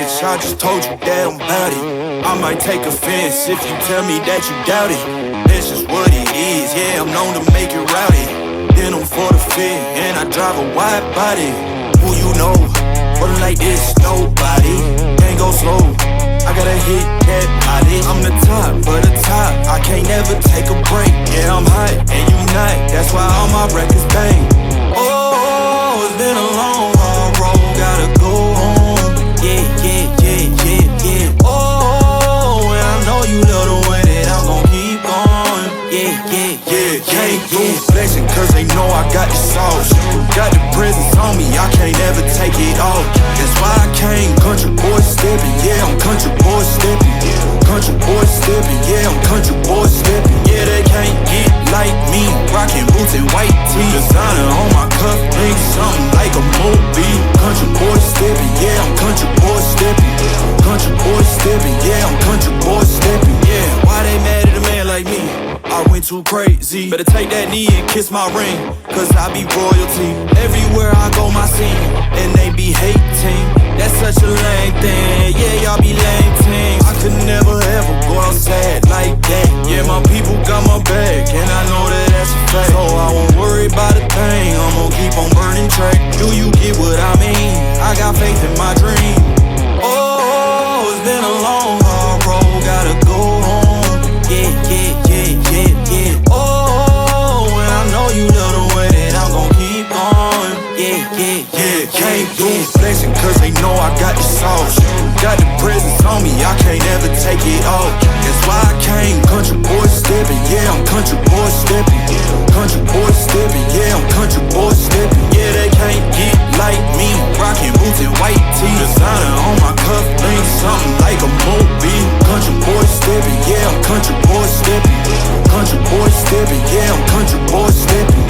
ranch, I just told you that I'm bout it. I might take offense if you tell me that you doubt it. That's just what it is, yeah, I'm known to make it rowdy. Then I'm for the fit, and I drive a wide body. Who you know, but like this, nobody. Can't go slow, I gotta hit that body. I'm the top, but the top, I can't never take a break. Yeah, I'm hot, and you not, that's why all my records bang. Oh, it's been a long, hard road, gotta go home. Yeah, yeah, yeah, yeah, yeah. Oh, and I know you love the way that I'm gon' keep going. Yeah, yeah, yeah, can't do flexing, cause they know I got the sauce. Got the presence on me, I can't ever take it off. That's why I came, country boy stepping. Yeah, I'm country boy stepping. Country boy stepping, yeah, I'm country boy stepping. Yeah, they can't get like me, rocking boots and white tee. Designer on my cuff, think something like a movie. Country boy stepping, yeah, I'm country boy stepping. Country boy stepping, yeah, I'm country boy stepping. Yeah, why they mad at a man like me? I went too crazy. Better take that knee and kiss my ring, cause I be royalty. Everywhere I go, my scene, and they be hating. That's such a lame thing, yeah, y'all be lame team. I could never ever go outside like that. Yeah, my people got my back, and I know that that's a fact. So I won't worry about a thing, I'm gon' keep on burning track. Do you get what I mean? I got faith in my dream. Oh, it's been a long, hard road, gotta go home. Yeah, yeah, yeah, yeah, yeah. Oh, and I know you love the way that I'm gon' keep going. Yeah, yeah, yeah, can't do flexing, cause they know I got the sauce. Got the presence on me, I can't ever take it off. That's why I came, country boy stepping. Yeah, I'm country boy stepping. Country boy stepping, yeah, I'm country boy stepping. Yeah, they can't get like me, rocking boots and white tee. Designer on my cuff, think something like a movie. Country boy stepping, yeah, I'm country boy stepping. Country boy stepping, yeah, I'm country boy stepping.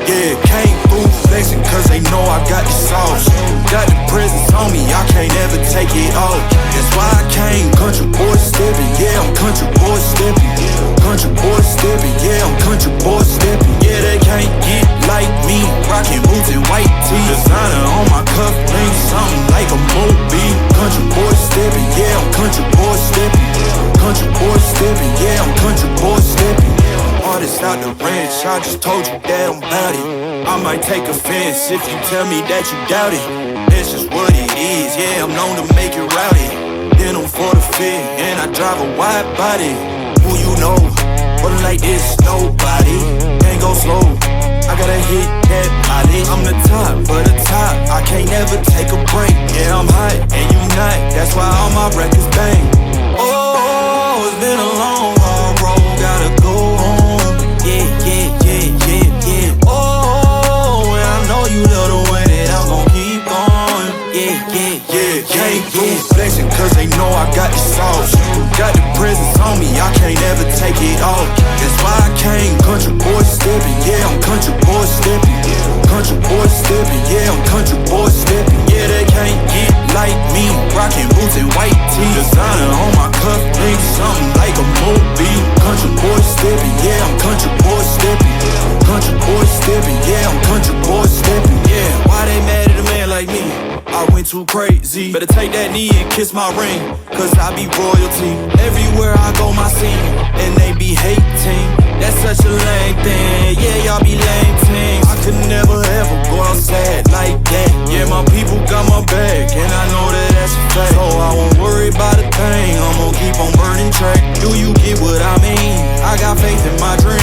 Yeah, came through flexing, cause they know I got the sauce. Got the presence on me, I can't ever take it off. That's why I came, country boy stepping. Yeah, I'm country boy stepping. Country boy stepping, yeah, I'm country boy stepping. Yeah, they can't get like me, rocking boots and white tee. Designer on my cuff, think something like a movie. Country boy stepping, yeah, I'm country boy stepping. Country boy stepping, yeah, I'm country boy stepping. Artist out the ranch, I just told you that I'm bout it. I might take offense if you tell me that you doubt it. That's just what it is, yeah, I'm known to make it rowdy. Then I'm for the fit, and I drive a wide body. Who you know, but like this, nobody. Can't go slow, I gotta hit that body. I'm the top, but the top, I can't never take a break. Yeah, I'm hot, and you not, that's why all my records bang. Oh, it's been a long, hard road, gotta go home. Yeah, yeah, yeah, yeah, yeah. Oh, and I know you love the way that I'm gon' keep going. Yeah, yeah, yeah, can't do flexing, cause they know I got the sauce. Got the presence on me, I can't ever take it off. That's why I came, country boy stepping. Yeah, I'm country boy stepping. Country boy stepping, yeah, I'm country boy stepping. Yeah, they can't get like me, rocking boots and white tee. Designer on my cuff, think something like a movie. Country boy stepping, yeah, I'm country boy stepping. Country boy stepping, yeah, I'm country boy stepping. Yeah, why they mad at a man like me? I went too crazy. Better take that knee and kiss my ring, cause I be royalty. Everywhere I go, my scene, and they be hating. That's such a lame thing, yeah, y'all be lame team. I could never ever go outside like that. Yeah, my people got my back, and I know that that's a fact. So I won't worry about a thing, I'm gon' keep on burning track. Do you get what I mean? I got faith in my dream.